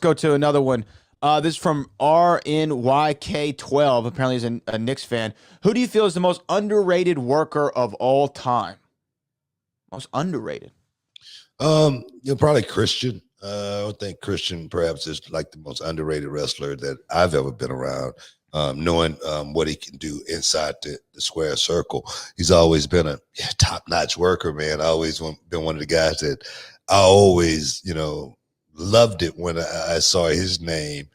go to another one. This is from RNYK12. Apparently, he's a Knicks fan. Who do you feel is the most underrated worker of all time? Most underrated. Probably Christian. I would think Christian perhaps is like the most underrated wrestler that I've ever been around. Knowing what he can do inside the square circle. He's always been a top-notch worker, man. Been one of the guys that I always, loved it when I saw his name,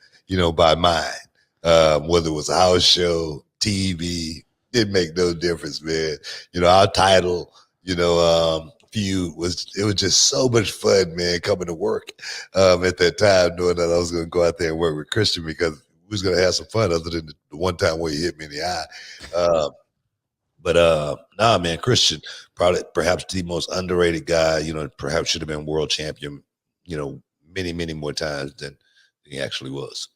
by mine. Whether it was a house show, TV, didn't make no difference, man. Our title, feud was just so much fun, man, coming to work at that time, knowing that I was going to go out there and work with Christian because we was going to have some fun other than the one time where he hit me in the eye. Nah, man, Christian, probably perhaps the most underrated guy, perhaps should have been world champion, many, many more times than he actually was.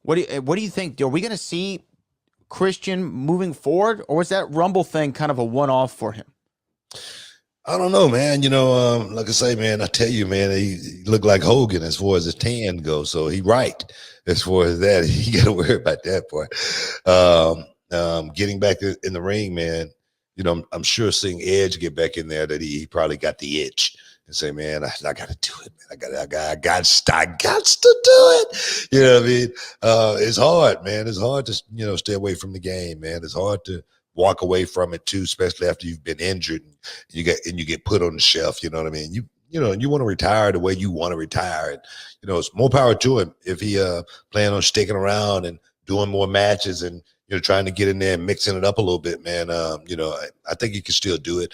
What do you think? Are we going to see Christian moving forward, or was that Rumble thing kind of a one-off for him? I don't know, man. Like I say, man, I tell you, man, he looked like Hogan as far as his tan goes. So he right as far as that. You got to worry about that part. Getting back in the ring, man, I'm sure seeing Edge get back in there that he probably got the itch and say, man, I got to do it, man. I got to do it. You know what I mean? It's hard, man. It's hard to, stay away from the game, man. It's hard to walk away from it too, especially after you've been injured and you get put on the shelf. You know what I mean? You want to retire the way you want to retire. And, it's more power to him if he plan on sticking around and doing more matches and, trying to get in there and mixing it up a little bit, man. I think he can still do it.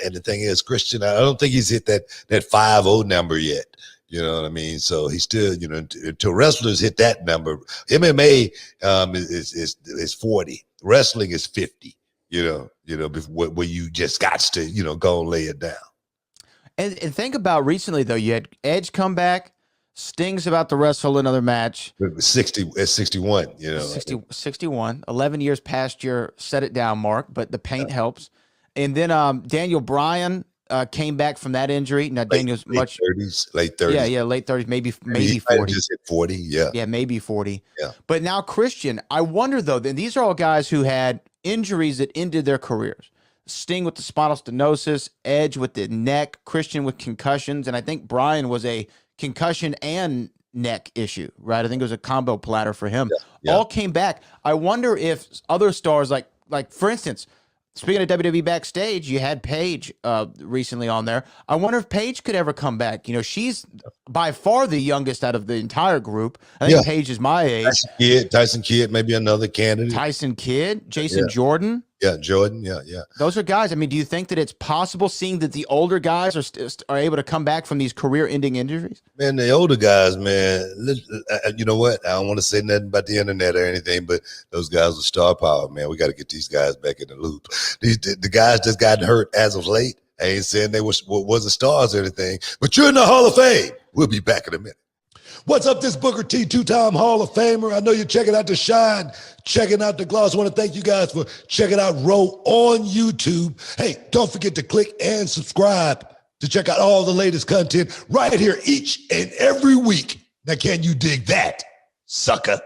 And the thing is, Christian, I don't think he's hit that 5-0 number yet. You know what I mean? So he still, until wrestlers hit that number, MMA is 40. Wrestling is 50, where you just got to, go and lay it down. And think about recently, though, you had Edge come back, Sting's about to wrestle another match. At 61, 61, 11 years past your set it down mark, but the paint helps. And then Daniel Bryan came back from that injury. Now Daniel's late 30s. Yeah, late 30s, maybe 40. Just hit 40, yeah. Yeah, maybe 40. Yeah. But now Christian, I wonder though, then these are all guys who had injuries that ended their careers. Sting with the spinal stenosis, Edge with the neck, Christian with concussions, and I think Bryan was a concussion and neck issue, right? I think it was a combo platter for him. Yeah. All came back. I wonder if other stars like for instance, speaking of WWE backstage, you had Paige recently on there. I wonder if Paige could ever come back. She's by far the youngest out of the entire group. I think Paige is my age. Tyson Kidd, maybe another candidate. Tyson Kidd, Jason Jordan. Yeah, Jordan. Yeah. Those are guys. I mean, do you think that it's possible, seeing that the older guys are able to come back from these career-ending injuries? Man, the older guys, man. You know what? I don't want to say nothing about the internet or anything, but those guys are star power, man. We got to get these guys back in the loop. The guys just gotten hurt as of late. I ain't saying they wasn't stars or anything, but you're in the Hall of Fame. We'll be back in a minute. What's up, this Booker T, two-time Hall of Famer. I know you're checking out the Shine, checking out the Gloss. I want to thank you guys for checking out Row on YouTube. Hey, don't forget to click and subscribe to check out all the latest content right here each and every week. Now, can you dig that, sucker?